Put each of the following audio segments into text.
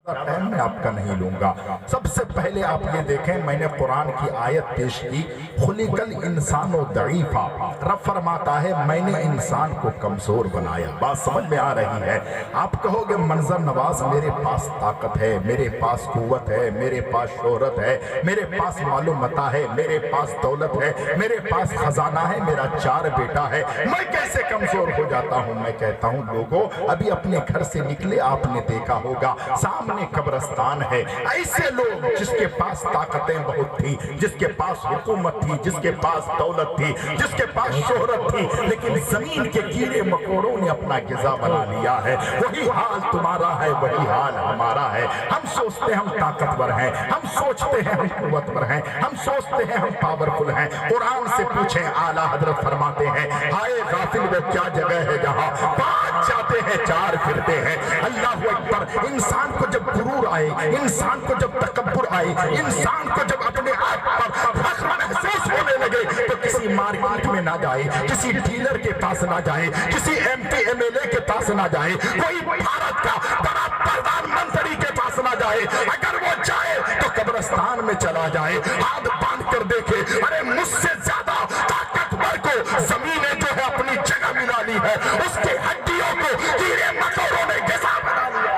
Time मैं आपका नहीं लूंगा। सबसे पहले आप ये देखें, मैंने कुरान की आयत पेश की, खुलिकल इंसानो दईफा। रब फरमाता है मैंने इंसान को कमजोर बनाया। बात समझ में आ रही है? आप कहोगे मंजर नवाज मेरे पास ताकत है, मेरे पास कुव्वत है, मेरे पास शोहरत है, मेरे पास मालूमता है, मेरे पास दौलत है, मेरे पास खजाना है, मेरा 4 बेटा है, मैं कैसे कमजोर हो जाता हूं? मैं कहता हूं लोगों, अभी अपने घर से निकले आपने देखा होगा सामने कब्रिस्तान है। ऐसे लोग जिसके पास ताकतें बहुत थी, जिसके पास हुकूमत थी, जिसके पास दौलत थी, जिसके पास शोहरत थी, लेकिन जमीन के कीड़े मकोड़ों ने अपना गिजा बना लिया है। वही हाल तुम्हारा है, वही हाल हमारा है। हम सोचते हैं हम ताकतवर हैं, हम सोचते हैं हम कुव्वतवर हैं, हम सोचते हैं हम पावरफुल हैं। कुरान से पूछें, आला हजरत फरमाते हैं, हाय गाफिल वो क्या जगह है जहां 5 जाते हैं 4 फिरते हैं। अल्लाह अकबर। इंसान को जब गुरूर आए, इंसान को जब तकब्बुर आए, इंसान को जब अपने आप पर फख्र महसूस होने लगे, तो किसी मार्केट में ना जाए, किसी डीलर के पास ना जाए, किसी MP MLA के पास ना जाए, कोई भारत का बड़ा प्रधानमंत्री के पास ना जाए। अगर वो जाए तो कब्रिस्तान में चला जाए, हाथ बांध कर देखे, अरे मुझसे ज्यादा ताकतवर को जमीन ने जो है अपनी जगह मिला ली है, उसकी हड्डियों को कीड़े मकोड़ों ने गिजा बना लिया।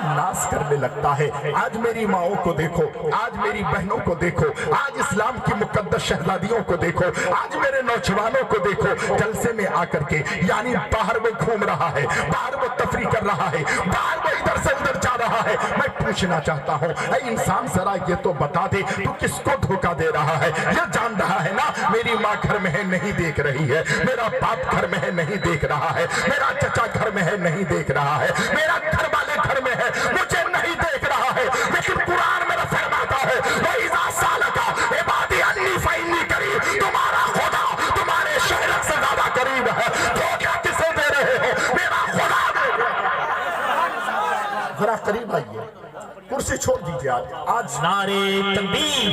नाश करने लगता है। आज मेरी माओं को देखो, आज मेरी बहनों को देखो, आज इस्लाम की मुकद्दस शहजादियों को देखो, आज मेरे नौजवानों को देखो, जलसे में आकर के यानी बाहर वो घूम रहा है, बाहर वो तफरी कर रहा है, बाहर वो इधर से उधर जा रहा है। मैं पूछना चाहता हूँ, ऐ इंसान जरा ये तो बता दे, तू किसको धोखा दे रहा है? ये जान रहा है ना मेरी माँ घर में है नहीं देख रही है, मेरा बाप घर में है नहीं देख रहा है, मेरा चचा घर में है नहीं देख रहा है, मेरा घर वाले घर में है मुझे नहीं देख रहा है, लेकिन कुरान मेरा फरमाता है वइज़ा सालका इबादी अन्नी फइन्नी करीब, तुम्हारा खुदा तुम्हारे शहर से ज्यादा करीब है। धोखा किसे दे रहे हो? मेरा खुदा दे रहा है। जरा करीब आइए, कुर्सी छोड़ दीजिए। आज नारे तकबीर,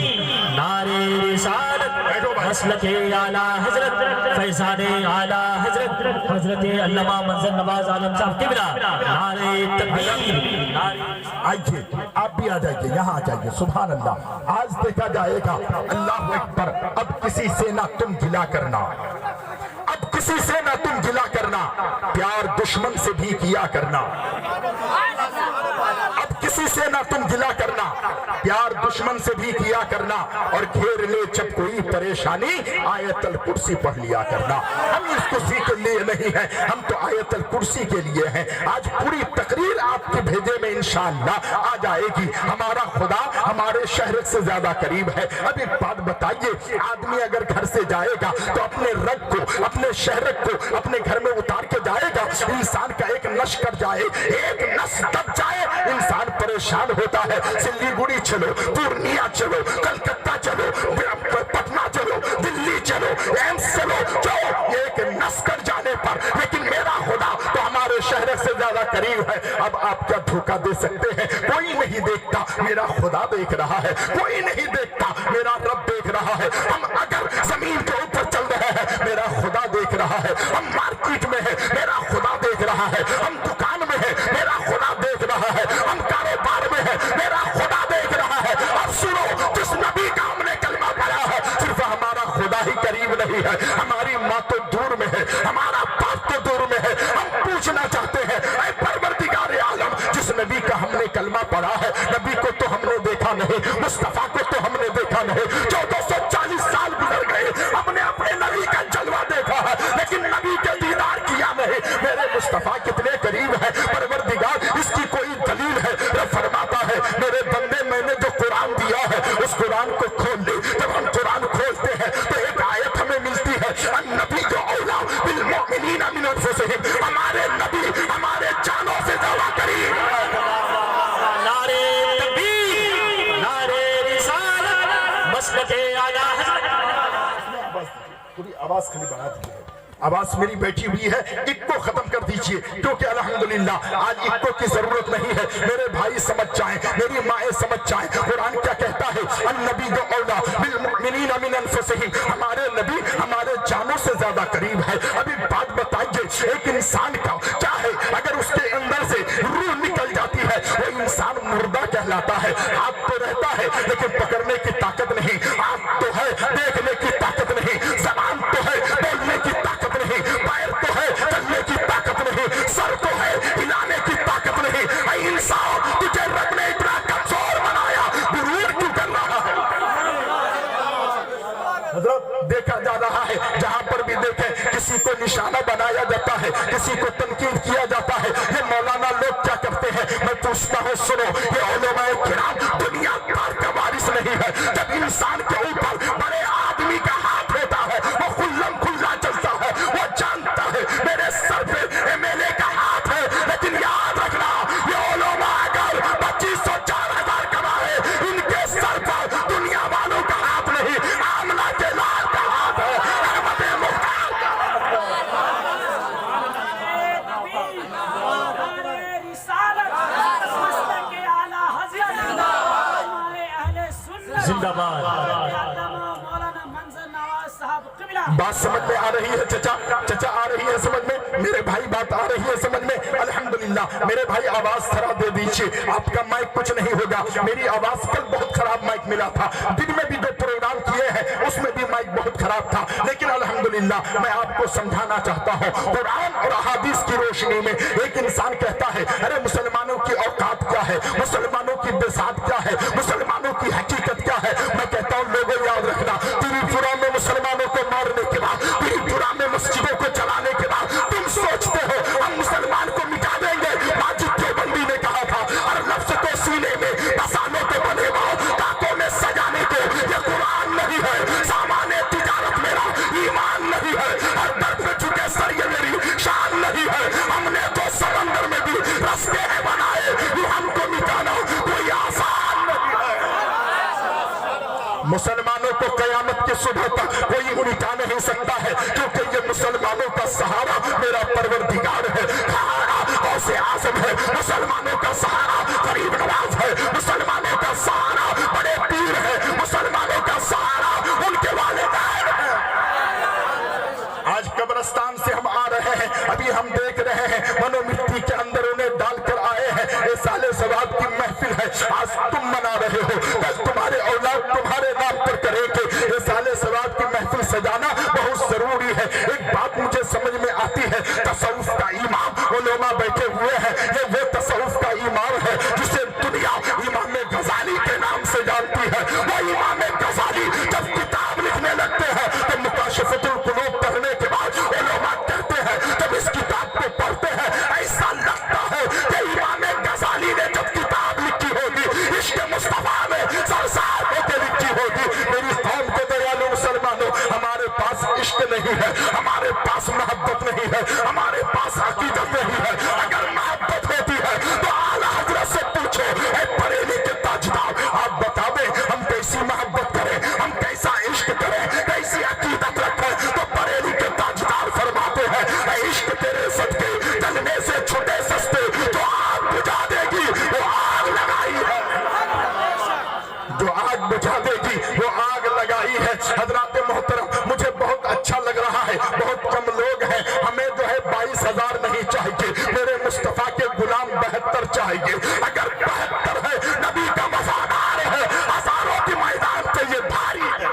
नारे रिसालत, मसलके आला हजरत, फैज़ाने आला हजरत, हजरत अल्लामा मंजर नवाज आलम साहब किबला, नारे तकबीर, नारे। आइए, आप भी आ जाइए, यहाँ आ जाइए। सुभान अल्लाह। आज देखा जाएगा, अल्लाह अकबर। अब किसी से ना तुम गिला करना, अब किसी से ना तुम गिला करना, प्यार दुश्मन से भी किया करना। अब किसी से ना तुम गिला करना, प्यार दुश्मन से भी किया करना, और घेर ले जब कोई परेशानी आयतल कुर्सी पढ़ लिया करना। हम इस कुर्सी के लिए नहीं है, हम तो आयतल कुर्सी के लिए हैं। आज पूरी तकरीर आपके भेजे में इंशाअल्लाह आ जाएगी। हमारा खुदा हमारे शहर से ज्यादा करीब है। अब एक बात बताइए, आदमी अगर घर से जाएगा तो अपने रग को, अपने शहर को अपने घर में उतार के जाएगा। इंसान का एक नश कट जाए, एक नस दब जाए, इंसान परेशान होता है। सिल्लीगुड़ी चलो, पूर्णिया चलो, कलकत्ता चलो, पटना चलो, दिल्ली चलो, एम्स चलो, जो एक नस कट जाने पर, लेकिन मेरा खुदा तो हमारे शहर से ज्यादा करीब है। अब आप क्या धोखा दे सकते हैं? कोई नहीं देखता, मेरा खुदा देख रहा है। कोई नहीं देखता, मेरा रब देख रहा है। हम अगर जमीन के ऊपर चल रहे हैं, मेरा खुदा देख रहा है। हम मार्केट में है, मेरा खुदा देख रहा है। हम दुकान में है, मेरा खुदा देख रहा है। हम कारोबार में है, मेरा खुदा देख रहा है। अब सुनो, जिस नबी का हमने कलमा पढ़ा है, सिर्फ हमारा खुदा ही करीब नहीं है, हमारी माँ तो दूर में है, हमारा बाप तो दूर में है। हम पूछना चाहते हैं, ऐ परवरदिगार आलम, जिस नबी का हमने कलमा पढ़ा है, नबी को तो हमने देखा नहीं, मुस्तफा को तो हमने देखा नहीं। 1440 साल गुजर गए, हमने अपने नबी का जलवा देखा है, लेकिन नबी के दीदार किया नहीं। मेरे मुस्तफा कितने करीब है परवरदिगार, इसकी कोई दलील है? रब फरमाता है, मेरे बंदे मैंने जो कुरान दिया है उस कुरान को खोल ले। जब हम कुरान खोलते हैं तो एक आयत हमें मिलती है, अन्नबी जो औला बिल मुमिनीना मिन अनफुसिहिम, हमारे नबी हमारे जानों से ज्यादा करीब है। नारे तकबीर, नारे रिसालत, मसलके आला हजरत। थोड़ी आवाज खाली बढ़ा दीजिए, आवाज मेरी बैठी हुई है, इक्को खत्म कर दीजिए, क्योंकि अल्हम्दुलिल्लाह आज इक्को की जरूरत नहीं है। मेरे भाई समझ जाएं, मेरी माएँ समझ जाएं, कुरान क्या कहता है, अन्नबी जो औला बिल मुमिनीना मिन अनफुसिहिम, हमारे नबी हमारे जानों से ज्यादा करीब है। अभी बात बताइए, एक इंसान का क्या है, अगर उसके अंदर से रूह निकल जाती है, वो कहलाता है। हाथ तो रहता है लेकिन पकड़ने की ताकत नहीं, आंख तो है देखने की ताकत नहीं, ज़बान तो है बोलने की ताकत नहीं, पैर तो है चलने की ताकत नहीं, सर तो है हिलाने की ताकत नहीं। ऐ इंसान, तुझे रब ने इतना कमजोर बनाया, गुरूर क्यों कर रहा है? देखा जा रहा है जहां पर भी देखें किसी को निशाना बनाया जाता है, किसी को तनकीद किया जाता है। ये मौलाना लोग क्या करते हैं? मैं पूछता हूँ, सुनो, ये उलमाए किराम दुनिया भर का वारिस नहीं है। जब इंसान के ऊपर बड़े आदमी का हाथ होता है, वो खुल्लम खुल्ला चलता है, वो जानता है मेरे सर पे एमएलए का हाथ है। लेकिन याद रखना, ये उलमा अगर 2500-4000 कमाए, इनके सर पर दुनिया वालों का हाथ नहीं, आमना के लाल का हाथ है। अहमद मुख्तार जिंदाबाद। बात समझ में आ रही है चचा? चचा आ रही है समझ में? मेरे भाई बात आ रही है समझ में? अल्हम्दुलिल्लाह। मेरे भाई आवाज थोड़ा दे दीजिए, आपका माइक कुछ नहीं होगा। मेरी आवाज कल बहुत खराब माइक मिला था, दिन में भी 2 प्रोग्राम किए हैं, उसमें भी माइक बहुत खराब था। लेकिन अल्हम्दुलिल्लाह मैं आपको समझाना चाहता हूँ, कुरान और अहादीस की रोशनी में एक इंसान कहता है, अरे मुसलमानों की औकात क्या है, मुसलमानों की बिसात क्या है, मुसलमानों की हकीकत क्या है। मैं कहता हूँ लोगों याद रखना, त्रिपुरा में मुसलमानों को मारने के बाद, त्रिपुरा में मस्जिदों को चलाने के बाद तुम सोचते हो हम मुसलमान को मिटा देंगे। माजिद देवबंदी ने कहा था, और लफ्ज़ को सीने में बसाने को बने काकों में सजाने को, ये कुरान नहीं है। सामान्य तिजारत मेरा ईमान नहीं है, हर दर्द में झुके सर ये मेरी शान नहीं है। हमने तो समंदर में भी रास्ते हैं बनाए, ये हमको मिटाना कोई आसान नहीं है। मुसलमानों को कयामत की सुबह तक कोई मिटा नहीं सकता है, क्योंकि ये मुसलमानों का सहारा मेरा परवरदिगार है, गौसे आज़म है। मुसलमानों का सहारा गरीब नवाज है, मुसलमानों का सहारा बड़े पीर है, मुसलमानों का सहारा उनके वालिदैन है। आज कब्रिस्तान से हम आ रहे हैं, अभी हम देख रहे हैं मनो मिट्टी के अंदर उन्हें डालकर आए हैं। ये साले सवाब की महफिल है, आज तुम मना रहे हो, कल तुम्हारे औलाद तुम्हारे नाम पर करेंगे। ये साले सवाब की महफिल सजाना बहुत जरूरी है। एक बात मुझे समझ में आती है, तसव्वुफ का इमाम उलमा बैठे हुए हैं, ये वो तसव्वुफ का इमाम है जिसे दुनिया इमाम गजाली के नाम से जानती है। वो इमाम गजाली जब किताब लिखने लगते हैं तो मुकाशफतुल कुलूब पढ़ने के बाद उलमा कहते हैं, जब इस किताब को पढ़ते हैं ऐसा लगता है कि इमाम गजाली ने जब किताब लिखी होगी इश्क मुस्तफा में सरसार होकर लिखी होगी। मेरी कौम के दयालु मुसलमानों, हमारे पास इश्क नहीं है, हमारे पास मोहब्बत नहीं है, हमारे पास अकीदत नहीं है। अगर मोहब्बत होती है तो आला हज़रत से पूछो, ऐ बरेली के ताजदार, आप बता दें हम कैसी मोहब्बत करें, हम कैसा इश्क करें, कैसी अकीदत रखें। तो बरेली के ताजदार फरमाते हैं, ऐ इश्क तेरे सदके जलने से छुटे सस्ते, जो आग बुझा देगी वो आग लगाई है, जो आग बुझा देगी वो आग लगाई है। हजरात मोहतरम, मुझे बहुत अच्छा लग रहा है, बहुत कम लोग हैं, हमें जो है 22,000 नहीं चाहिए, मेरे मुस्तफा के गुलाम 72 चाहिए। अगर 72 है, नबी का वफादार है, हजारों के मैदान पे ये भारी है।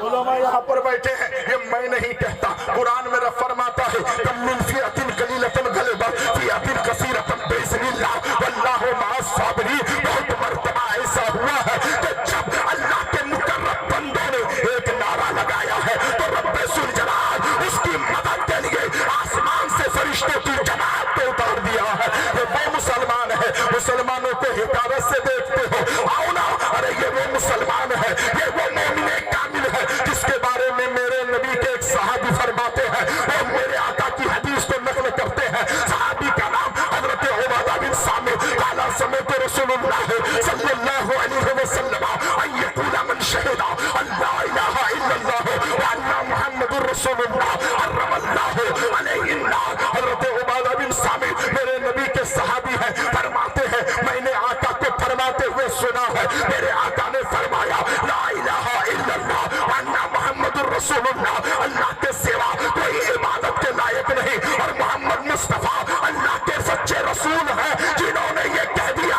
उलमा यहाँ पर बैठे हैं, ये मैं नहीं कहता, कुरान मेरा फरमाता है, कम मिन फिअतिन कलीलतिन गलबत फिअतिन कसीरतन बिइज़्निल्लाह वल्लाहु मअस साबिरीन। बहुत मर्तबा ऐसा हुआ है कि जब अल्लाह के मुकर्रब बंदों ने एक नारा लगाया है तो रब्बे सुल जलाल उसकी मदद के लिए आसमान से फरिश्तों की जमात को उतार दिया है। ये वो मुसलमान है, मुसलमानों को हिकारत से देखते हो, आओ ना, अरे ये वो मुसलमान है, ये वो मोमिने कामिल है जिसके बारे में मेरे नबी के एक सहाबी फरमाते हैं, और मेरे आका की हदीस को नकल करते हैं। सहाबी का नाम हजरत उबादा बिन सामित, काला समेत रसूलुल्लाह सल्लल्लाहु अलैहि वसल्लम अय्यकुला मन शहीदा अल्लाह इलाहा इल्लल्लाह व अन्ना मुहम्मदुर रसूलुल्लाह हर्रमल्लाहु अलैहि अन्नार। हजरत उबादा बिन सामित मेरे नबी के सहाबी हैं, फरमाते हैं मैंने आका को फरमाते हुए सुना है, मेरे आका ने फरमाया ला इलाहा इल्लल्लाह व अन्ना मुहम्मदुर रसूलुल्लाह, अल्लाह के सिवा कोई इबादत के लायक नहीं, और मोहम्मद मुस्तफा अल्लाह के सच्चे रसूल हैं। जिन्होंने ये कह दिया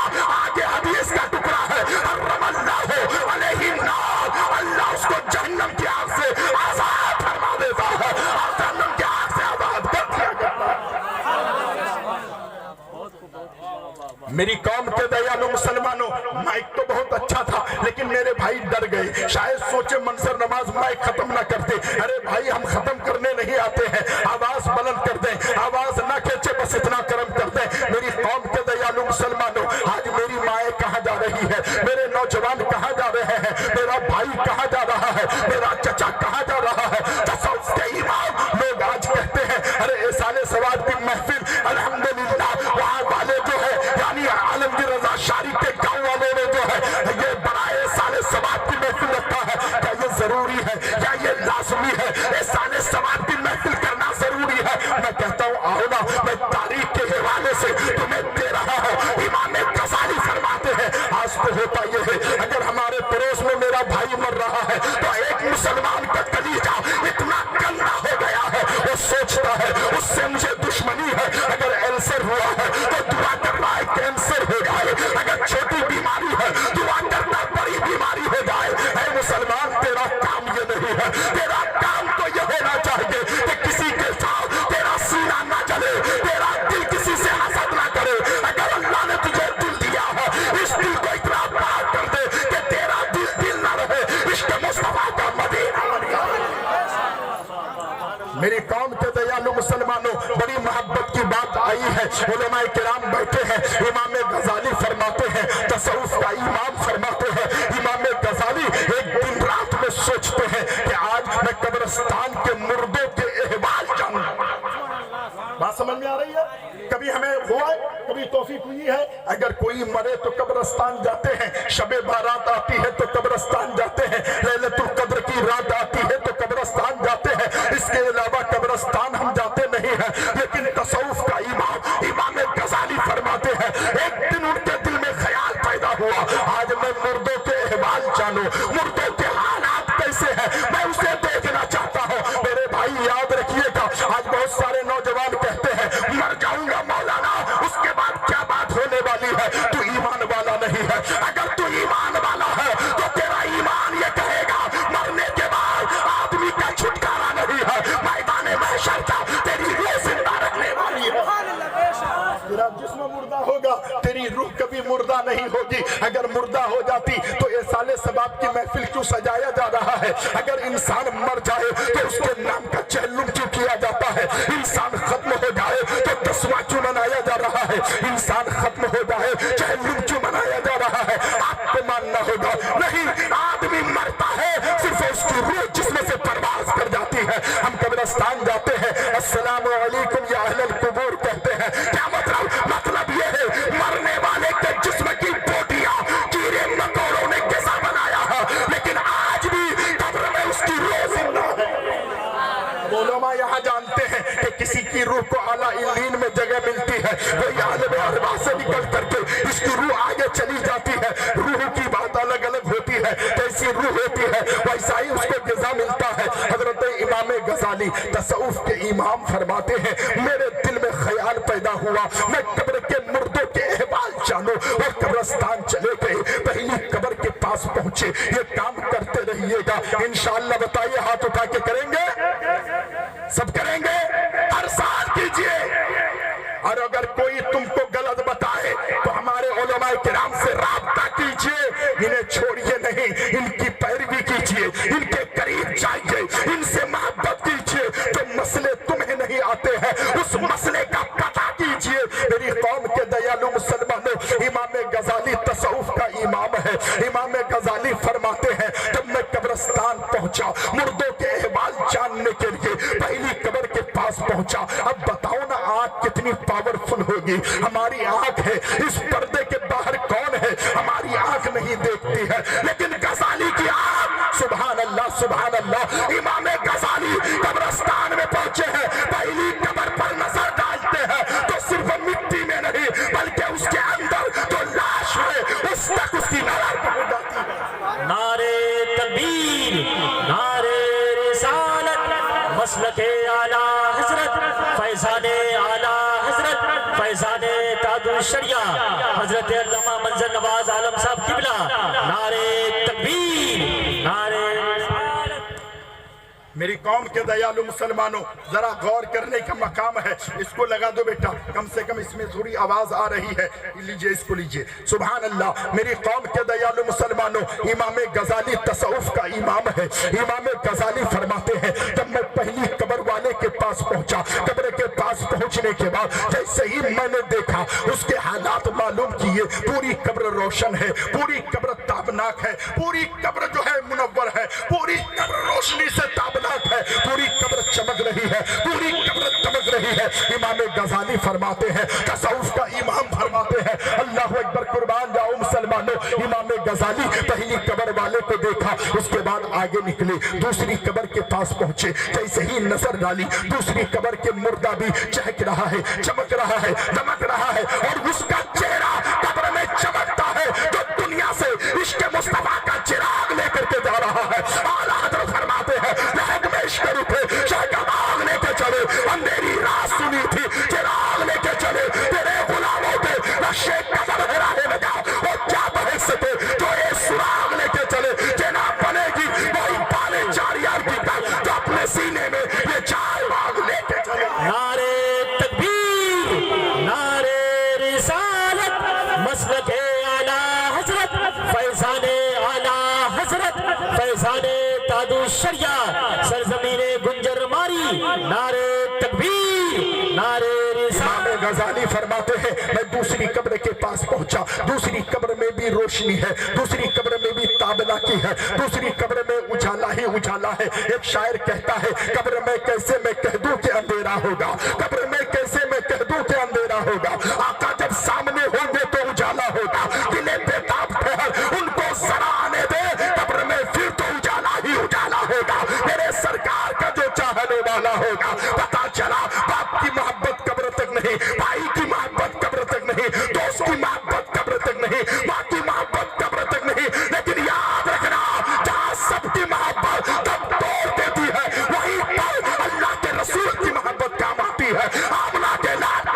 मेरी कौम के दयालु मुसलमानों, माइक तो बहुत अच्छा था लेकिन मेरे भाई डर गए। शायद सोचे मंजर नवाज माइक खत्म ना करते। अरे भाई, हम खत्म करने नहीं आते हैं, आवाज बुलंद कर दें, आवाज ना खींचे, बस इतना कर्म कर दें। मेरी कौम के दयालु मुसलमानों, आज मेरी माएँ कहाँ जा रही है, मेरे नौजवान कहाँ जा रहे हैं, मेरा भाई कहाँ जा रहा है, मेरा चचा कहाँ जा रहा है। तसव्वुफ के इमाम लोग आज कहते हैं, अरे साले सवाद की महफिल अल्हम्दुलिल्लाह वहाँ वाले जो है यानी आलमगीर रजा शारी के गांव वालों ने जो है ये बड़ा साले सवाद की महफिल रखा है। क्या ये जरूरी है या ये लाजमी है? ये साले सवाद की महफिल करना जरूरी है? मैं कहता हूँ आओ ना, मैं तारीख के हवाले से तुम्हें दे रहा हूँ। इमाम गजाली फरमाते हैं, आज तो होता ये है, अगर हमारे पड़ोस में मेरा भाई मर रहा है तो एक मुसलमान का कलीजा इतना गंदा हो गया है, वो सोचता है उससे मुझे दुश्मनी है। अगर अल्सर हुआ है तो दुआ करना है कैंसर हो जाए, अगर छोटी बीमारी है दुआ करना बड़ी बीमारी हो जाए। ऐ मुसलमान, तेरा काम ये नहीं है, तेरा काम तो ये होना चाहिए कि किसी के साथ तेरा सीना ना जले, तेरा दिल किसी से हसद ना करे। अगर अल्लाह ने तुझे दिल दिया है, इस दिल को इतना बड़ा कर दे कि तेरा दिल ना रहे। इश्क मुस्तफा का मदीना बन जाए। मेरी कौम के दयालु मुसलमानों, बड़ी मोहब्बत की बात आई है। उलमाए किराम बैठे हैं, इमाम गजाली फरमाते हैं, तसव्वुफ का इमाम फरमाते हैं, इमाम गजाली एक दिन रात में सोचते हैं कि आज मैं कब्रिस्तान के मुर्दों के अहवाल जानूं। बात समझ में आ रही है? कभी हमें हुआ है, कभी तौफीक हुई है, अगर कोई मरे तो कब्रिस्तान जाते हैं, शबे बारात आती है तो कब्रिस्तान जाते हैं, लैलतुल कद्र की रात आती है तो कब्रिस्तान जाते हैं। इसके अलावा कब्रिस्तान हम जाते नहीं हैं। लेकिन तसव्वुफ का इमाम गजाली फरमाते हैं, एक दिन उनके दिल में ख्याल पैदा हुआ, आज मैं मुर्दों के अहवाल जानूं, मुर्दों के हालात कैसे हैं, मैं उसे देखना चाहता हूं। मेरे भाई याद रखिएगा, आज बहुत सारे नौजवान कहते हैं मर जाऊंगा मौलाना, उसके बाद क्या बात होने वाली है? तू ईमान वाला नहीं है। अगर तू ईमान वाला है तो तेरा ईमान ये कहेगा मरने के बाद आदमी का छुटकारा नहीं है, मैदान महशर का तेरी रूह जिंदा रखने वाली है। तेरा जिस्म मुर्दा होगा, तेरी रूह कभी मुर्दा नहीं होगी। अगर मुर्दा हो जाती तो ये साले सबाब की महफिल क्यों सजाया जा रहा है? अगर इंसान मर जाए तो उसके नाम का चहलुम क्यों किया जाता है? इंसान खत्म हो जाए तो तस्मा क्यों मनाया जा रहा है? इंसान खत्म हो जाए चहलुम क्यों मनाया जा रहा है? आपको मानना होगा, नहीं, आदमी मरता है सिर्फ उसकी रूह जिस्म से परवाज कर जाती है। हम कब्रिस्तान जाते हैं, अस्सलामु अलैकुम या अहलल कुबूर कहते हैं। क्या मतलब ये है मरने वाले के जिस्म की बोटियां कीड़े मकोड़ों ने कैसा बनाया है, लेकिन आज भी कब्र में उसकी रूह जिंदा है। उलमा यहाँ जानते हैं कि किसी की रूह को आला इल्लीन में जगह मिलती है, कोई आलम अरवा से निकल करके इसकी रूह आगे चली जाती है। रूह की बात अलग अलग होती है, कैसी रूह होती है वैसा ही उसको ग़िज़ा मिलता है। हजरत इमाम गजाली तसव्वुफ के इमाम फरमाते हैं, मेरे दिल में ख्याल पैदा हुआ, मैं कब्र के मुर्दों के अहवाल जानूं, और कब्रिस्तान चले गए। पहली कब्र के पास पहुंचे। ये काम करते रहिएगा इंशाअल्लाह। बताइए, हाथ उठा के करेंगे? सब करेंगे? हर साल कीजिए। और अगर कोई तुमको गलत बताए तो हमारे उलमाए किराम से राब्ता कीजिए, इन्हें छोड़िए नहीं, इनकी पैरवी कीजिए, इनके करीब जाइए, इनसे मोहब्बत कीजिए। जो मसले तुम्हें नहीं आते हैं उस मसले का पता कीजिए। मेरी कौम के दयालु मुसलमानों, इमाम गजाली तसव्वुफ का इमाम है। इमाम गजाली फरमाते हैं, जब मैं कब्रिस्तान पहुंचा मुर्दों के अहवाल जानने के लिए, पहली कब्र के पास पहुंचा। अब बताओ ना, आंख कितनी पावरफुल होगी? हमारी आंख है, इस पर्दे के बाहर कौन है? हमारी आंख नहीं देखती है, लेकिन गजाली की आंख, सुभान अल्लाह सुभान अल्लाह। इमाम गजाली कब्रिस्तान में पहुंचे हैं, पहली कब्र पर नजर डालते हैं तो सिर्फ मिट्टी में नहीं बल्कि उसके अंदर जो लाश है उस तक उसकी नजर पहुंच जाती है। नारे तकबीर, नारे रिसालत, मसलके आला हजरत, फैज़ाने आला हजरत, फैज़ाने ताजुल शरिया हजरत अल्लामा मंजर नवाज आलम साहब किबला। नारे तकबीर, नारे रिसालत। मेरी कौम के दयालु मुसलमानों, जरा गौर करने का मकाम है। इसको लगा दो बेटा, कम से कम इसमें थोड़ी आवाज आ रही है। लीजिए, इसको लीजिए। सुभान अल्लाह। मेरी कौम के दयालु मुसलमानों, इमाम गजाली तसव्वुफ का इमाम है। इमाम गजाली फरमाते हैं, जब मैं पहली कब्र वाले के पास पहुंचा, कब्र के पास पहुंचने के बाद जैसे ही मैंने देखा, उसके हालात मालूम किए। पूरी कब्र रोशन है, पूरी कब्र ताबनाक है, पूरी कब्र जो है मुनव्वर है, पूरी कब्र रोशनी से ताबनाक है, पूरी कब्र चमक रही है, पूरी कब्र चमक रही है। इमाम गजाली फरमाते हैं, तसव्वुफ का इमाम फरमाते हैं, अल्लाह अकबर, कुर्बान जाओ मुसलमानों। इमाम गजाली पहली कब्र वाले को देखा, उसके बाद आगे निकले, दूसरी कब्र के पास पहुंचे। जैसे ही नजर डाली, दूसरी कब्र के मुर्दा भी चहक रहा है, चमक रहा है, दमक रहा है, और उसका चेहरा कब्र में चमकता है, जो दुनिया से इश्क मुस्तफा का चिराग लेकर के जा रहा है। आला हज़रत फरमाते हैं, लहद में इश्क रुके, शहबाग लेके चले, अंधेरी रात सुनी थी, चिराग लेके चले, तेरे गुलामों के नक्शे कदम है राह लगा, और क्या बहस सके जो ये सुराग लेके चले। जना बनेगी वही पाले 4 यार की तक, जो अपने सीने में ये 4 बाग लेके चले। नारे तकबीर, नारे रिसालत, मसलके आला हजरत, फैजाने आला हजरत, फैजाने तादु शरिया, सरजमीने गुंजर मारी। नारे तकबीर, नारे इमाम गजाली फरमाते हैं, मैं दूसरी कब्र के पास पहुंचा, दूसरी कब्र में भी रोशनी है, दूसरी कब्र में भी ताबनाकी है, दूसरी कब्र में उजाला ही उजाला है। एक शायर कहता है, कब्र में कैसे मैं कह दूं कि अंधेरा होगा, कब्र में कैसे मैं कह दूं कि अंधेरा होगा। आका जब सामने होंगे तो उजाला होगा, दिले बेताब ठहर उनको जरा आने दे, कब्र में फिर तो उजाला ही उजाला होगा। मेरे सरकार का जो चाहने वाला होगा, पता चला बाप की मोहब्बत कब्र तक नहीं, भाई की मोहब्बत कब्र तक नहीं, दोस्त की मोहब्बत कब्र तक नहीं, माँ की मोहब्बत कब्र तक नहीं। लेकिन याद रखना, जहाँ सबकी मोहब्बत तब तोड़ देती है, वहीं पर अल्लाह के रसूल की मोहब्बत काम आती है। आमना के लाल।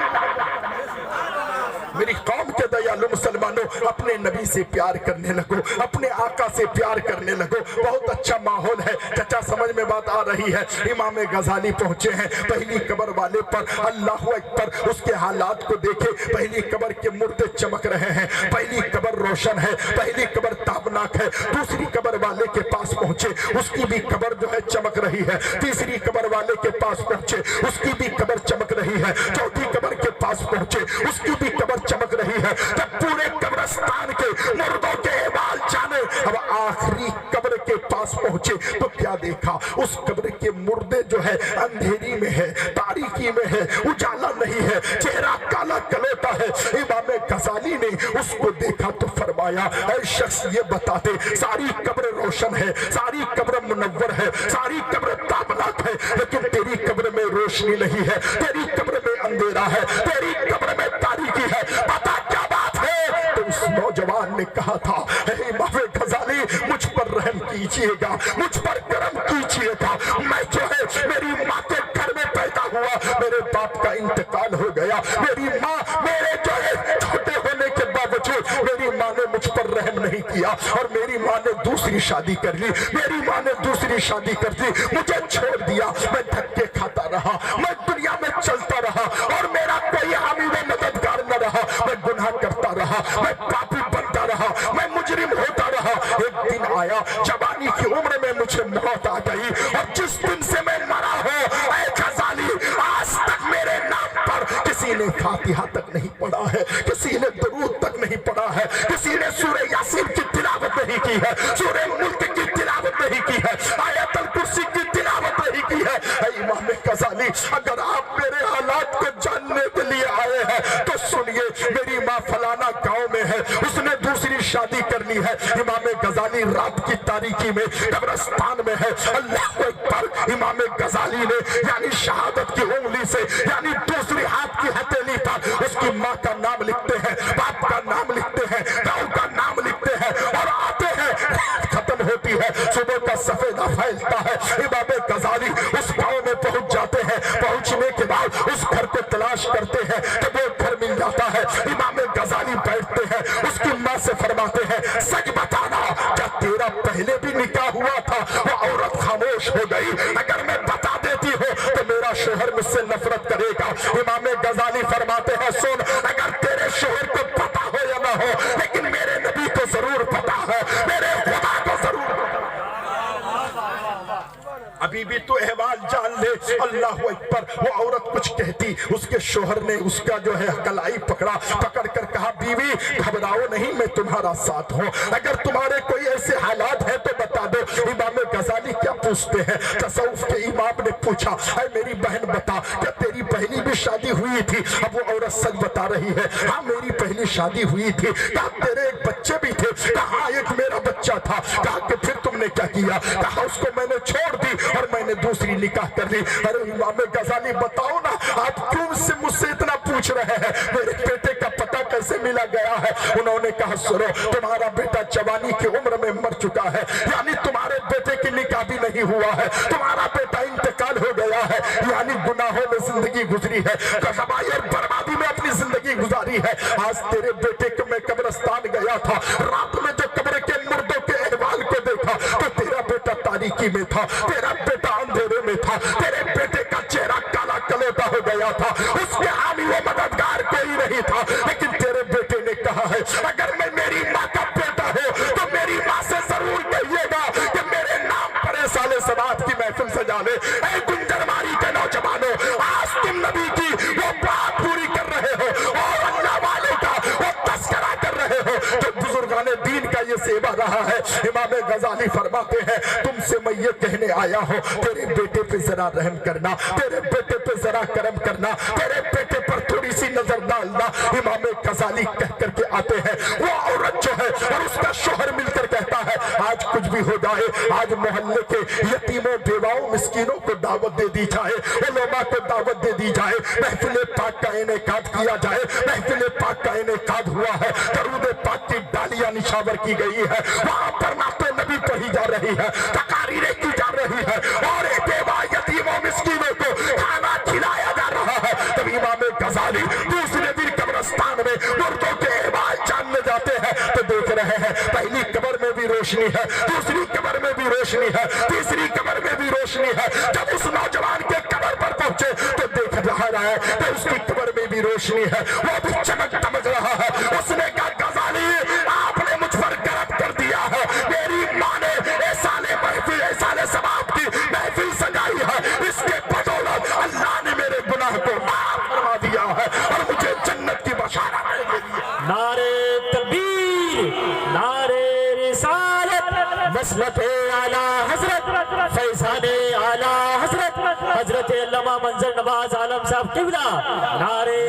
मेरी कौम के दयालु मुसलमानों, अपने नबी से प्यार करने लगो, अपने आका से प्यार करने लगो। बहुत अच्छा माहौल है चचा, समझ में बात आ रही है। इमाम गजाली पहुंचे हैं पहली कब्र वाले पर, अल्लाह अकबर। उसके हालात को देखे, पहली कब्र के मुर्दे चमक रहे हैं, पहली कब्र रोशन है, पहली कब्र ताबनाक है। दूसरी कब्र वाले के पास पहुंचे, उसकी भी कब्र जो है चमक रही है। तीसरी कब्र वाले के पास पहुंचे, उसकी भी कब्र चमक रही है। चौथी कब्र के पास पहुंचे, उसकी भी कब्र चमक रही है। जब पूरे कब्रिस्तान के मुर्दों के बाल जाने, अब आखिरी कब्र के पास पहुंचे तो क्या देखा, उस कब्र के मुर्दे जो है अंधेरी में है, तारीकी में है, उजाला नहीं है, चेहरा काला कलोटा है। इमाम गजाली ने उसको देखा तो फरमाया, ऐ शख्स ये बता दे, सारी कब्र रोशन है, सारी कब्र मुनव्वर है, सारी कब्र ताबनाक है, लेकिन तेरी कब्र में रोशनी नहीं है, तेरी कब्र में अंधेरा है, तेरी कब्र में तारीकी है, पता क्या बात है? तो उस नौजवान ने कहा था, इमाम गजाली मुझ पर रहम कीजिएगा, मुझ पर करम कीजिएगा। मैं जो है मेरी माँ के घर में पैदा हुआ, मेरे बाप का इंतकाल हो गया, मेरी माँ मेरे जो है छोटे होने के बावजूद मेरी माँ ने मुझ पर रहम नहीं किया, और मेरी माँ ने दूसरी शादी कर ली, मेरी माँ ने दूसरी शादी कर दी, मुझे छोड़ दिया, मैं धक्के खाता रहा, मैं दुनिया में चलता रहा, और मेरा कोई हामी व मददगार न रहा। मैं गुनाह करता रहा, मैं पापी बनता रहा, मैं मुजरिम होता रहा। एक दिन आया, जवानी की उम्र में मुझे मौत आ गई, और जिस दिन से मैं मरा हूँ, ऐ गजाली, आज तक मेरे नाम पर किसी ने फातिहा तक नहीं पढ़ा है, किसी ने दरूद तक नहीं पढ़ा है, किसी ने सूरह यासीन की तिलावत नहीं की है, सूरह मुल्क की तिलावत नहीं की है, आयतुल कुर्सी की तिलावत नहीं की है। इमाम गजाली, अगर आप मेरे हालात को जानने के लिए आए हैं तो सुनिए, मेरी माँ फलाना गांव में है, उसने दूसरी शादी कर ली है। इमाम गजाली रात की तारीकी में कब्रिस्तान में है। अल्लाह अकबर। इमाम गजाली ने यानी शहादत की उंगली से, यानी दूसरी हाथ की हथेली पर उसकी माँ का नाम लिखते हैं, बाप का नाम लिखते हैं, गाँव का नाम लिखते हैं, और आते हैं, खत्म होती है, सुबह का सफेदा फैलता है। इमाम गजाली उस गांव में पहुंच जाते हैं। पहुंचने के बाद उस घर को तलाश करते हैं, जब वो घर मिल जाता है, इमाम गजाली बैठते हैं, उसकी माँ से फरमाते हैं, सच बताना, क्या तेरा पहले भी निकाह हुआ था? वो औरत खामोश हो गई। अगर गजाली फरमाते हैं, सुन, अगर तेरे शोहर को पता हो या ना हो, लेकिन मेरे नबी को जरूर पता है, मेरे खुदा को जरूर पता है। अभी भी तो अहवाल जान ले। अल्लाह अकबर। वो औरत कुछ कहती, उसके शोहर ने उसका जो है कलाई पकड़ कर कहा, बीवी घबराओ नहीं, मैं तुम्हारा साथ हूँ, अगर तुम्हारे कोई ऐसे हालात है तो बता दो। इमाम गजाली क्या पूछते हैं, तसव्वुफ के इमाम ने पूछा, अरे मेरी बहन बता, क्या तेरी पहली भी शादी हुई थी? अब वो औरत सच बता रही है, हाँ मेरी पहली शादी हुई थी। कहा तेरे एक बच्चे भी थे? कहा एक मेरा बच्चा था। कहा कि फिर तुमने क्या किया? कहा उसको मैंने छोड़ दी और मैंने दूसरी निकाह कर ली। अरे इमाम गजाली बताओ ना, आप क्यों मुझसे इतना पूछ रहे हैं? मेरे बेटे का पता कैसे मिला गया है? उन्होंने कहा, सुनो, तुम्हारा बेटा जवानी की उम्र में मर चुका है, यानी तुम्हारे बेटे की निकाह भी नहीं हुआ है, तुम्हारा बेटा इंतकाल हो गया है, यानी गुनाहों में जिंदगी गुजरी है, तबाही और बर्बादी में अपनी जिंदगी गुजारी है। आज तेरे बेटे को मैं कब्रिस्तान गया था, रात में जो कब्र के मुर्दों के अहवाल को देखा तो तेरा बेटा तारीकी में था, तेरा बेटा अंधेरे में था, तेरे बेटे का चेहरा काला कलेटा हो गया था, उसके हामी व मददगार कोई नहीं था। लेकिन तेरे बेटे ने कहा है, अगर मैं मेरी माँ का बेटा हूँ तो मेरी माँ से जरूर कहिएगा कि मेरे नाम पर साले समात की महफिल सजा ले। ऐ गुंजरमारी के नौजवानों, आज तुम नबी की वो बात पूरी कर रहे हो और अल्लाह वाले का वो तस्करा कर रहे हो तो बुजुर्गाने दीन का ये सेवा रहा है। इमाम गजाली फरमाते हैं, तुमसे मैं ये कहने आया हूँ, तेरे बेटे पे जरा रहम करना, तेरे बेटे पे जरा करम करना, तेरे बेटे पर थोड़ी सी नजर डालना। इमाम गजाली कह करके आते हैं, वो औरत जो है और उसका शोहर मिलकर कहता है, आज कुछ भी हो जाए, आज मोहल्ले के यतीमों बेवाओं मिस्कीनों को दावत दे दी जाए, उलमा को दावत दे दी जाए, महफिल पाक का इनेकाद किया जाए। महफिल पाक का इनेकाद हुआ है, दरूद पाक की डालियां निशावर की गई है, वहां पर नाते नबी पढ़ी जा रही है, तकारीरें की जा रही है और बेवा यतीमों मिस्कीनों को खाना खिलाया जा रहा है। तब इमाम गजाली दूसरे दिन कब्रिस्तान में मुर्दों के अहवाल जानने जाते हैं तो देख रहे हैं, पहली कब्र में भी रोशनी है, दूसरी कब्र में भी रोशनी है, तीसरी कब्र में भी रोशनी है। जब उस नौजवान के कब्र पर पहुंचे तो देख रहा है कि उसकी कब्र में भी रोशनी है, वो भी चमक दमक रहा है। उसने कहा, गजाली आपने मुझ पर गर्व कर दिया है, मेरी माँ ने साले महफिल साले सबाब की महफिल सजाई है, इसके बदौलत अल्लाह ने मेरे गुनाह को माफ फरमा दिया है और मुझे जन्नत की बशारत दे दी है। नारे तकबीर, नारे रिसालत, मसलके आला हजरत, फैज़ाने आला हजरत, हजरत अल्लामा मंजर नवाज आलम साहब किबला। नारे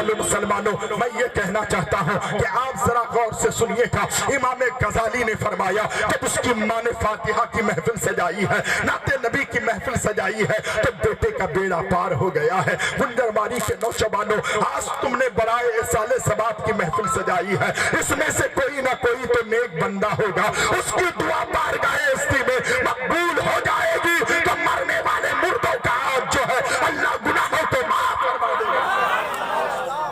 मुसलमानों, मैं ये कहना चाहता हूँ कि आप जरा गौर से सुनिएगा। इमाम गजाली ने फरमाया, जब उसकी माँ ने फातिहा की महफिल सजाई है, नाते नबी की महफिल सजाई है, तो बेटे का बेड़ा पार हो गया है। गुंजरमारी के नौजवानों, आज तुमने बड़ाए साले सबाब की महफिल सजाई है, इसमें से कोई ना कोई तो नेक बंदा होगा, उसकी दुआ बारगाहे इस्ती में मकबूल हो जाएगी तो मरने वाले मुर्दों का जो है अल्लाह गुनाहों को माफ करवा देगा।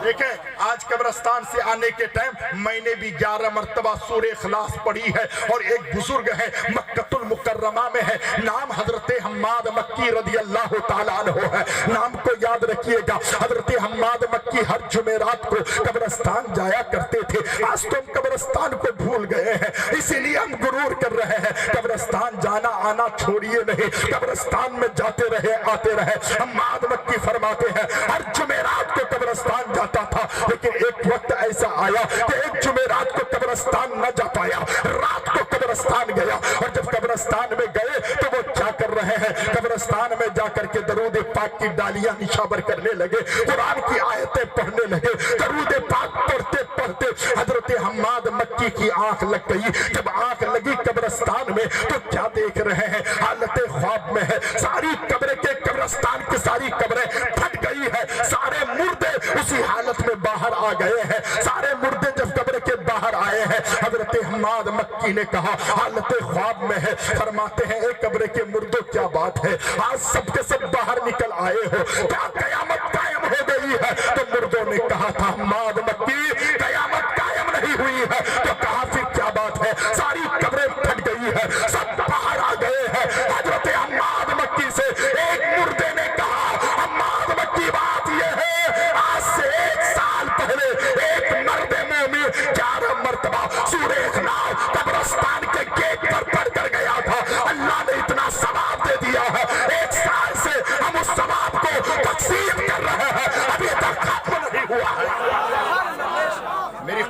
देखें, आज कब्रिस्तान से आने के टाइम मैंने भी 11 मरतबा सूरे इखलास पढ़ी है और एक बुजुर्ग है मक्कतुल मुकर्रमा में है, नाम हजरत हम्माद मक्की रदी अल्लाह ताला अन्हु है। नाम को याद रखिएगा। हजरत हम्माद मक्की हर जुमेरात को कब्रिस्तान जाया करते थे। आज तो हम कब्रिस्तान को भूल गए हैं, इसीलिए हम गुरूर कर रहे हैं। कब्रिस्तान जाना आना छोड़िए नहीं, कब्रिस्तान में जाते रहे आते रहे। हम्माद मक्की फरमाते हैं, हर जुमेरात को कब्रिस्तान जाता था, लेकिन एक वक्त ऐसा आया कि एक जुमेरात को कब्रिस्तान न जा पाया, रात को कब्रिस्तान गया और जब कब्रिस्तान में गए तो वो क्या कर रहे हैं, कब्रिस्तान में जाकर के दरूद पाक की डालियां निशावर करने लगे, कुरान की आयतें पढ़ने लगे। दरूद पाक पढ़ते पढ़ते हजरत हम्माद मक्की की आंख लग गई। जब आंख लगी कब्रिस्तान में तो क्या देख रहे हैं, हालत ख्वाब में है। सारी कब्रें के कब्रिस्तान की सारी कब्रें फट गई है, सारे मुर्दे उसी हालत में बाहर आ गए हैं। सारे मुर्दे जब कब्र के बाहर आए हैं, हजरत हम्माद मक्की ने कहा, हालत ख्वाब में है। फरमाते हैं, एक कब्र के मुर्दों क्या बात है, आज सबके सब बाहर निकल आए हो, क्या कयामत कायम हो गई है? तो मुर्दों ने कहा था, हम्माद मक्की कयामत कायम नहीं हुई है। तो कहा, फिर क्या बात है? सारी कब्रें फट गई है, सब बाहर आ गए हैं। हजरत हम्माद मक्की से एक मुर्दे ने कहा, हम्माद मक्की बात यह है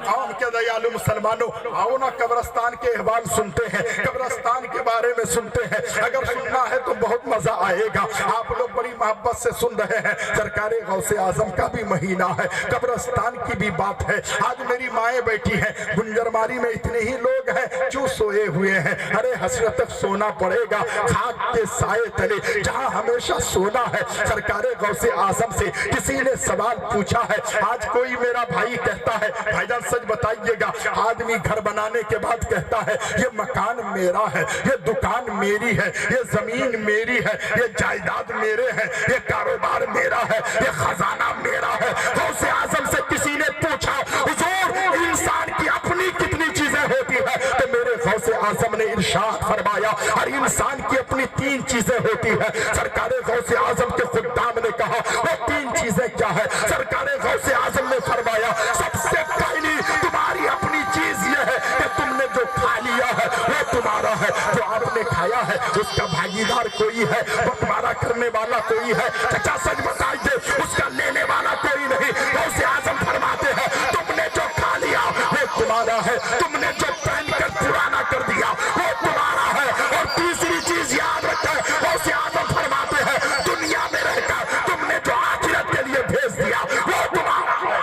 कौम के दयालु मुसलमानों, आओ ना कब्रिस्तान के अहवाल सुनते हैं, कब्रिस्तान के बारे में सुनते हैं। अगर सुनना है तो बहुत मजा आएगा। आप लोग बड़ी मोहब्बत से सुन रहे हैं। सरकारे गौसे आजम का भी महीना है, कब्रिस्तान की भी बात है। आज मेरी माएँ बैठी हैं, गुंजरमारी में इतने ही लोग हैं जो सोए हुए हैं। अरे हसरत तक सोना पड़ेगा, खाक के साए तले जहां हमेशा सोना है। सरकारे गौसे आजम से किसी ने सवाल पूछा है। आज कोई मेरा भाई कहता है, भाईजान सच बताइएगा, आदमी घर बनाने के बाद कहता है ये मकान मेरा है, ये दुकान मेरी है, ये जमीन मेरी है, ये जायदाद मेरे है, ये कारोबार मेरा है, ये खजाना मेरा है। गौसे आजम से किसी ने पूछा हुजूर इंसान की अपनी कितनी चीजें होती है, तो मेरे गौसे आजम ने इरशाद फरमाया हर इंसान की अपनी 3 चीजें होती है। सरकारे गौसे आजम के खुद्दाम ने कहा वो 3 चीजें क्या है? सरकारे गौसे आजम ने फरमाया सबसे पहली तुम्हारी अपनी चीज ये है कि तुमने जो खा लिया है वो तुम्हारा है, जो आपने खाया है उसका भागीदार कोई है, बंटवारा करने वाला कोई है? चाचा सच बताइए, उसका लेने वाला कोई नहीं। गौसे आजम फरमाते हैं तुमने जो खा लिया वो तुम्हारा है, तुमने जो पहनकर पुराना कर दिया वो तुम्हारा है। और तीसरी चीज याद रखें, गौसे आजम फरमाते हैं दुनिया में रहकर तुमने जो आखिरत के लिए भेज दिया वो तुम्हारा है।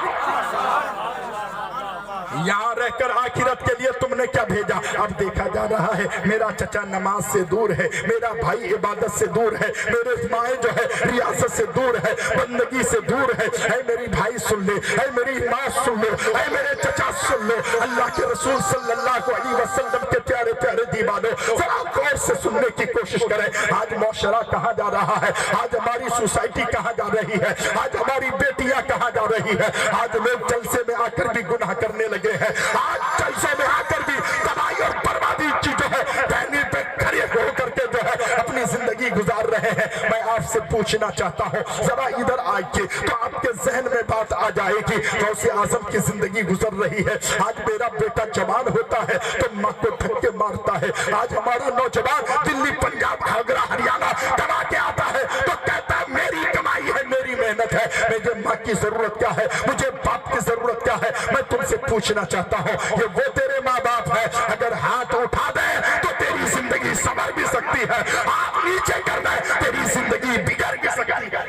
यहाँ रहकर आखिरत के लिए तुमने क्या भेजा? अब देखा जा रहा है मेरा चचा नमाज से दूर है, मेरा भाई इबादत से दूर है, मेरे माए जो है रियासत से दूर है, बंदगी से दूर है। ऐ मेरी भाई सुन ले, ऐ मेरी माँ सुन लो, ऐ मेरे चचा सुन लो, अल्लाह के रसूल सल्लल्लाहु अलैहि वसल्लम के प्यारे प्यारे दीवानों जरा गौर से सुनने की कोशिश करें। आज मौशरा कहाँ जा रहा है, आज हमारी सोसाइटी कहाँ जा रही है, आज हमारी बेटियां कहाँ जा रही है। आज लोग जलसे में आकर भी गुनाह करने लगे हैं, आज जलसे में आकर भी तबाही और बर्बादी की जो है पहनी पे खड़े होकर के जो है अपनी जिंदगी गुजार रहे हैं। मैं आपसे पूछना चाहता हूँ जरा इधर आइए तो आपके जहन में बात आ जाएगी गौसे आजम की जिंदगी गुजर रही है। आज मेरा बेटा जवान होता है तो माँ को धक्के मारता है। आज हमारा नौजवान दिल्ली पंजाब आगरा हरियाणा कमा के आता है तो कहता है मेरी कमाई है, मेरी मेहनत है, मुझे माँ की जरूरत क्या है, मुझे बाप की जरूरत क्या है। मैं तुमसे पूछना चाहता हूँ ये वो तेरे माँ बाप है, अगर हाथ उठा दे तो तेरी जिंदगी संवर भी सकती है, हाथ नीचे कर दे तेरी जिंदगी बिगड़ भी सकती है।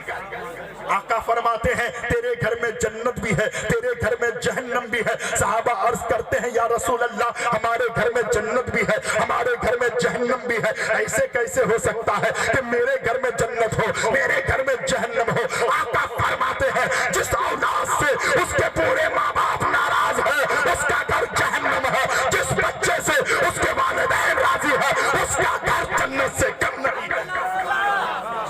आका फरमाते हैं तेरे घर में जन्नत भी है, तेरे घर में जहन्नम भी है। सहाबा अर्ज करते हैं या रसूल अल्लाह हमारे घर में जन्नत भी है, हमारे घर में जहन्नम भी है, ऐसे कैसे हो सकता है कि मेरे घर में जन्नत हो मेरे घर में जहन्नम हो? आका फरमाते हैं जिस औलाद से उसके पूरे माँ बाप नाराज है उसका घर जहन्नम है, जिस बच्चे से उसके वालिदैन राजी है उसका घर जन्नत से कम नहीं।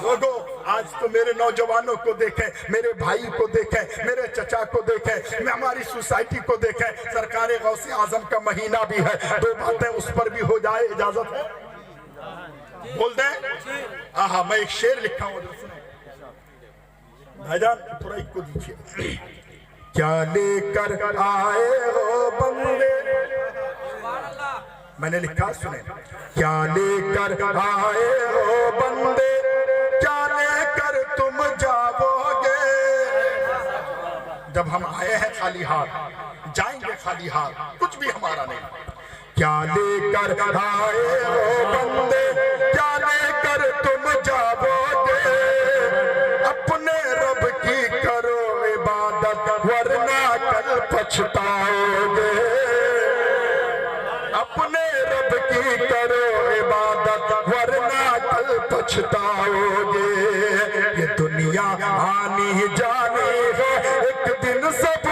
लोगों आज तो मेरे नौजवानों को देखें, मेरे भाई को देखें, मेरे चचा को देखें, मैं हमारी सोसाइटी को देखें। सरकारे गौसे आजम का महीना भी है, 2 बातें उस पर भी हो जाए, इजाजत है? बोल दें? हाँ मैं एक शेर लिखा हूँ भाईजान, थोड़ा इसको दीजिए। क्या लेकर आए हो बंदे, मैंने लिखा सुने, क्या लेकर आए हो बंदे, क्या लेकर तुम जाओगे? जब हम आए हैं खाली हाथ जाएंगे खाली हाथ, कुछ भी हमारा नहीं। क्या लेकर आए हो बंदे, क्या लेकर तुम जाओगे? अपने रब की करो इबादत वरना कल पछताओगे। अपने रब की करो इबादत वरना कल पछताओगे। ये दुनिया आनी जानी है एक दिन सब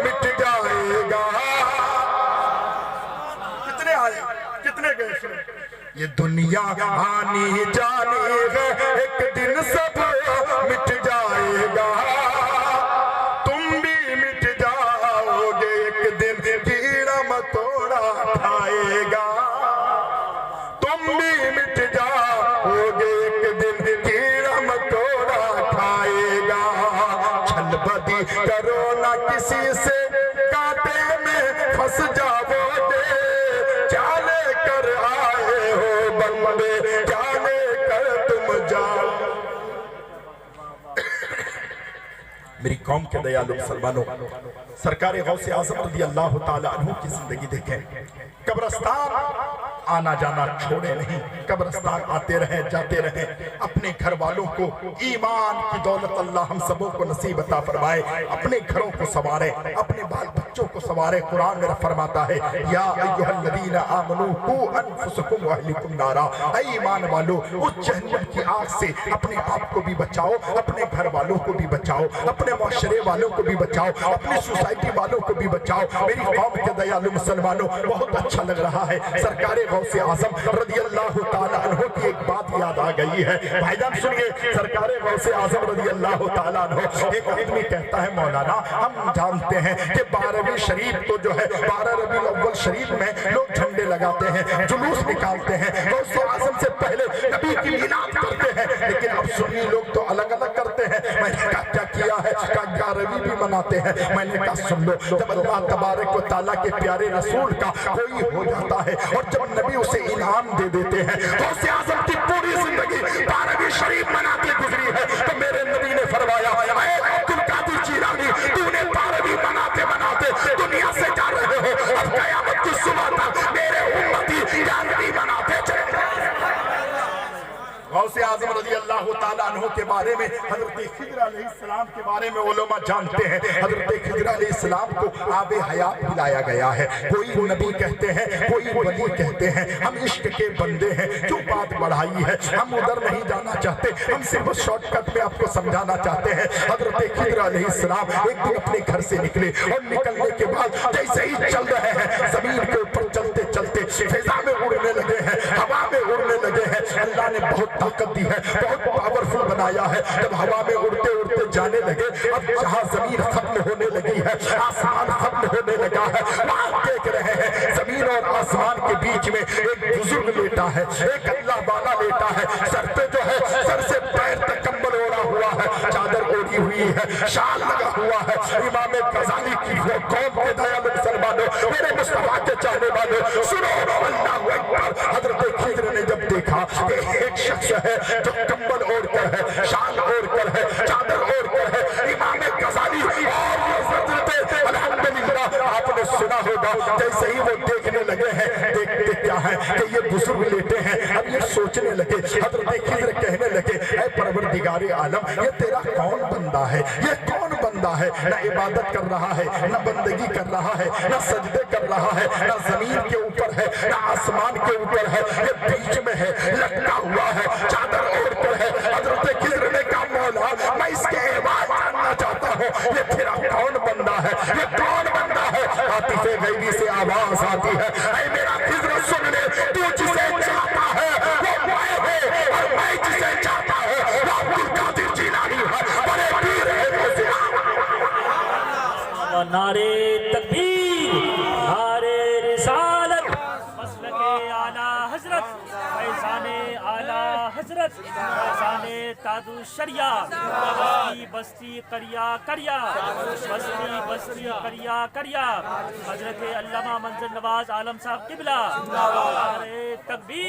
मिट जाएगा। कितने आए कितने गए? ये दुनिया आनी जानी है एक दिन सब मिट जाएगा। तुम भी मिट जाओगे एक दिन, कीड़ा मकोड़ा खाएगा। तुम भी मिट जाओगे एक दिन, कीड़ा मकोड़ा खाएगा। छलबदी करो ना किसी से, कांटे में फंस जाओगे। क्या लेकर आए हो बंदे, क्या लेकर तुम जाओ? मेरी قوم کے دیالو مسلمانوں، سرکار غوث اعظم رضی اللہ تعالیٰ عنہ کی زندگی دیکھیں۔ قبرستان آنا جانا چھوڑے نہیں، قبرستان آتے رہیں جاتے رہیں، اپنے گھر والوں کو ایمان کی دولت اللہ ہم سبوں کو نصیب عطا فرمائے، اپنے گھروں کو سنوارے، اپنے بال بچوں کو سنوارے۔ قرآن میرا فرماتا ہے یا ایھا الذین آمنوا قوا انفسکم واہلکم نارا، اے ایمان والو اس جہنم کی آگ سے اپنے آپ کو بھی بچاؤ، اپنے گھر والوں کو بھی بچاؤ، اپنے معاشرے والوں کو بھی بچاؤ، اپنی سوسائٹی والوں کو بھی بچاؤ۔ میری قوم کے دیالو مسلمانوں، بہت اچھا لگ رہا ہے، سرکار غوث اعظم رضی اللہ تعالیٰ عنہ کی ایک بات یاد آ گئی ہے۔ بھائی جان سنیے، سرکار غوث اعظم رضی اللہ تعالیٰ عنہ، ایک آدمی کہتا ہے مولانا ہم جانتے ہیں کہ 12ویں شریف کو جو ہے 12 ربیع الاول شریف میں لوگ جھنڈے لگاتے ہیں، جلوس نکالتے ہیں، غوث اعظم سے پہلے نبی کی میلاد کرتے ہیں، لیکن اب سنی لوگ تو الگ الگ کرتے ہیں۔ میں نے کہا کیا کیا ہے؟ کہا 11ویں بھی مناتے ہیں۔ میں نے کہا سن لو، جب اللہ تبارک و تعالیٰ کے پیارے رسول کا کوئی ہو جاتا ہے اور جب نبی اسے انعام دے دیتے ہیں، غوث اعظم کی پوری زندگی 12ویں شریف مناتے گزری ہے، تو میرے نبی نے فرمایا اے عبد القادر جیلانی، تو نے 12ویں مناتے مناتے دنیا سے جا رہے ہو، اب قیامت کی صبح تک میرے امتی 11ویں مناتے چلے۔ غوث اعظم رضی اللہ تعالیٰ عنہ کے بارے میں حضرت خضر علیہ السلام کے بارے میں علماء جانتے ہیں، حضرت خضر علیہ السلام کو آب حیات پلایا گیا ہے۔ کوئی نبی کہتے ہیں، کوئی ولی کہتے ہیں، ہم عشق کے بندے ہیں، جو بات بڑھائی ہے ہم ادھر نہیں جانا چاہتے، ہم صرف شارٹ کٹ میں آپ کو سمجھانا چاہتے ہیں۔ حضرت خضر علیہ السلام ایک دن اپنے گھر سے نکلے اور نکلنے کے بعد جیسے ہی چل رہے ہیں، زمین کے اوپر چلتے چلتے فضا میں اڑنے لگے ہیں، ہوا میں اڑنے لگے ہیں۔ اللہ نے بہت طاقت دی ہے، بہت پاورفل بنایا ہے۔ جب ہوا میں اڑتے اڑتے جانے لگے، اب جہاں زمین ختم ہونے لگی ہے، آسمان ختم ہونے لگا ہے، وہاں دیکھ رہے ہیں زمین اور آسمان کے بیچ میں ایک بزرگ لیٹا ہے، ایک اللہ والا لیٹا ہے، سر پہ جو ہے سر سے پیر تک کمبل اوڑھا ہوا ہے، چادر اوڑھی ہوئی ہے، شال لگا ہوا ہے۔ امام غزالی کی وہ قوم کے دیالو مسلمانوں، میرے مصطفیٰ کے چاہنے والوں، سنو اللہ اکبر۔ حضرت خضر نے جب دیکھا کہ ایک شخص ہے جو کمبل اوڑھ کر ہے، شال اوڑھ کر ہے، چادر اوڑھ کر ہے، امام غزالی اور حضرت الحمدللہ آپ نے سنا ہوگا، جیسے ہی وہ دیکھنے لگے ہیں، دیکھتے کیا ہے کہ یہ بزرگ لیٹے ہیں، اب یہ سوچنے لگے، حضرت خضر کہنے لگے اے پروردگار عالم، یہ تیرا کون بندہ ہے؟ یہ کون بندہ ہے؟ نہ عبادت کر رہا ہے، نہ بندگی کر رہا ہے، نہ سجدے کر رہا ہے، نہ زمین کے اوپر ہے، نہ آسمان کے اوپر ہے، یہ بیچ میں ہے، لٹکا ہوا ہے، چادر اوڑھ کر ہے۔ حضرت خضر نے کہا مولا میں اس کے احوال جاننا چاہتا ہوں، یہ تیرا کون بندہ ہے؟ یہ کون بندہ ہے؟ عاطف غیبی سے آواز آتی ہے اے میرا خضر سن لے، تو جسے چاہتا ہے وہ میں ہوں، اور میں جسے چاہتا ہوں وہ عبد القادر جیلانی ہے، بڑے پیر ہے غوث اعظم۔ نعرے تکبیر، نعرے رسالت، مسلک اعلیٰ حضرت، فیضان اعلیٰ حضرت، فیضان تاج الشریعہ، بستی بستی کریا کریا، بستی بستی کریا کریا، حضرت علامہ منظر نواز عالم صاحب قبلہ، نعرے تکبیر۔